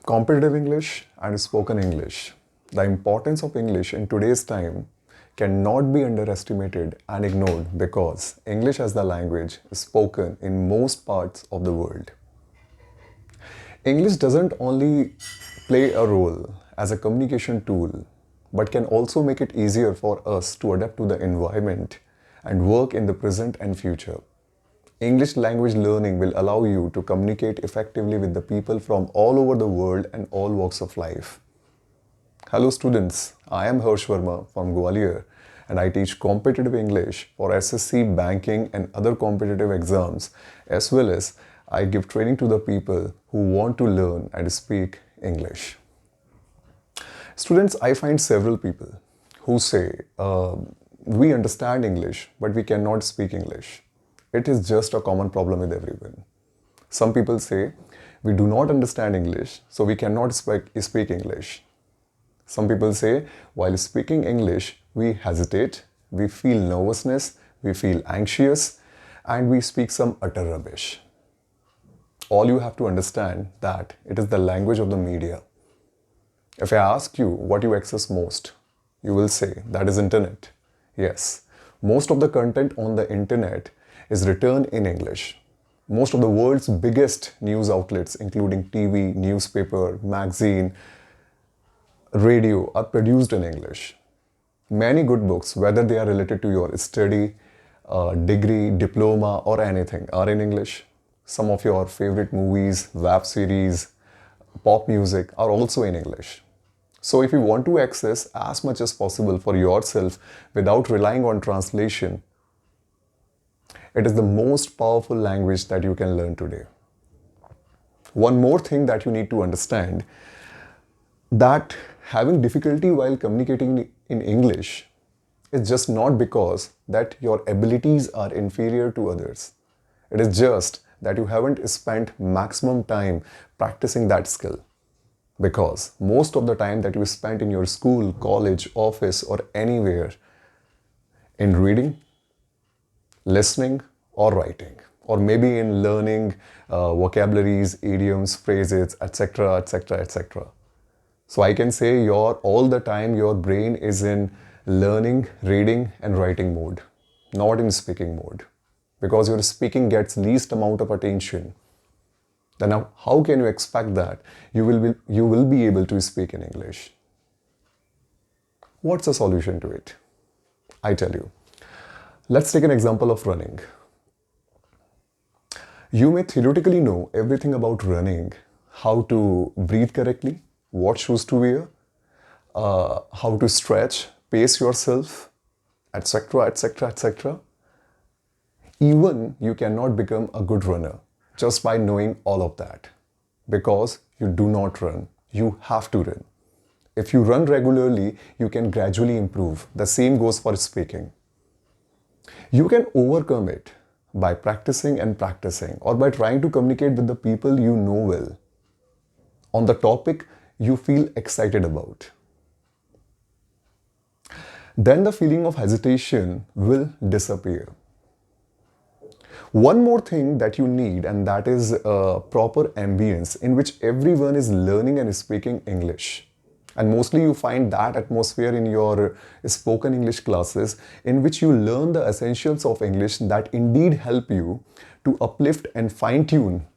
Competitive English and spoken English. The importance of English in today's time cannot be underestimated and ignored because English as the language is spoken in most parts of the world. English doesn't only play a role as a communication tool, but can also make it easier for us to adapt to the environment and work in the present and future. English language learning will allow you to communicate effectively with the people from all over the world and all walks of life. Hello students, I am Verma from GWALIOR and I teach competitive English for SSC, banking and other competitive exams, as well as I give training to the people who want to learn and speak English. Students, I find several people who say, we understand English but we cannot speak English. It is just a common problem with everyone. Some people say, we do not understand English, so we cannot speak English. Some people say, while speaking English, we hesitate, we feel nervousness, we feel anxious, and we speak some utter rubbish. All you have to understand that it is the language of the media. If I ask you what you access most, you will say that is internet. Yes, most of the content on the internet is written in English. Most of the world's biggest news outlets, including TV, newspaper, magazine, radio, are produced in English. Many good books, whether they are related to your study, degree, diploma or anything, are in English. Some of your favorite movies, web series, pop music are also in English. So if you want to access as much as possible for yourself without relying on translation, it is the most powerful language that you can learn today. One more thing that you need to understand, that having difficulty while communicating in English is just not because that your abilities are inferior to others. It is just that you haven't spent maximum time practicing that skill. Because most of the time that you spent in your school, college, office or anywhere in reading, listening or writing, or maybe in learning vocabularies, idioms, phrases, etc., etc., etc. So I can say all the time your brain is in learning, reading and writing mode, not in speaking mode. Because your speaking gets least amount of attention. Then how can you expect that you will be able to speak in English? What's the solution to it? I tell you. Let's take an example of running. You may theoretically know everything about running, how to breathe correctly, what shoes to wear, how to stretch, pace yourself, etc., etc., etc. Even you cannot become a good runner just by knowing all of that, because you do not run, you have to run. If you run regularly, you can gradually improve. The same goes for speaking. You can overcome it by practicing and practicing, or by trying to communicate with the people you know well on the topic you feel excited about. Then the feeling of hesitation will disappear. One more thing that you need, and that is a proper ambience in which everyone is learning and speaking English. And mostly you find that atmosphere in your spoken English classes, in which you learn the essentials of English that indeed help you to uplift and fine-tune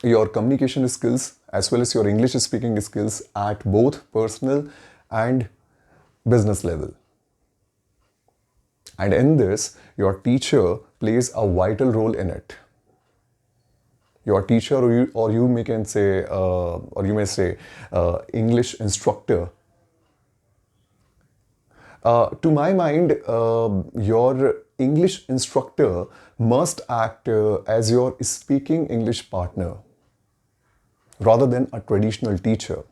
your communication skills as well as your English speaking skills at both personal and business level. And in this, your teacher plays a vital role in it. Your teacher, or you may say English instructor. To my mind, your English instructor must act as your speaking English partner rather than a traditional teacher.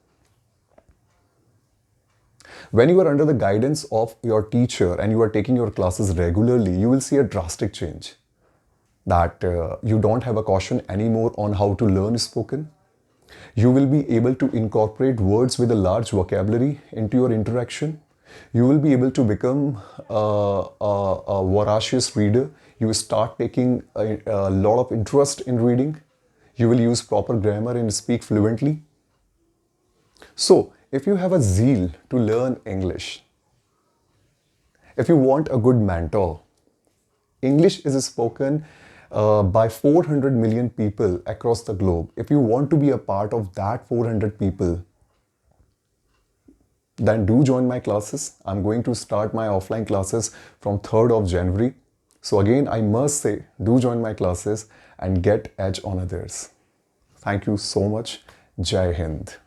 When you are under the guidance of your teacher and you are taking your classes regularly, you will see a drastic change. That you don't have a caution anymore on how to learn spoken. You will be able to incorporate words with a large vocabulary into your interaction. You will be able to become a voracious reader. You will start taking a lot of interest in reading. You will use proper grammar and speak fluently. So, if you have a zeal to learn English, if you want a good mentor, English is spoken by 400 million people across the globe. If you want to be a part of that 400 people, then do join my classes. I'm going to start my offline classes from 3rd of January. So again, I must say, do join my classes and get edge on others. Thank you so much. Jai Hind.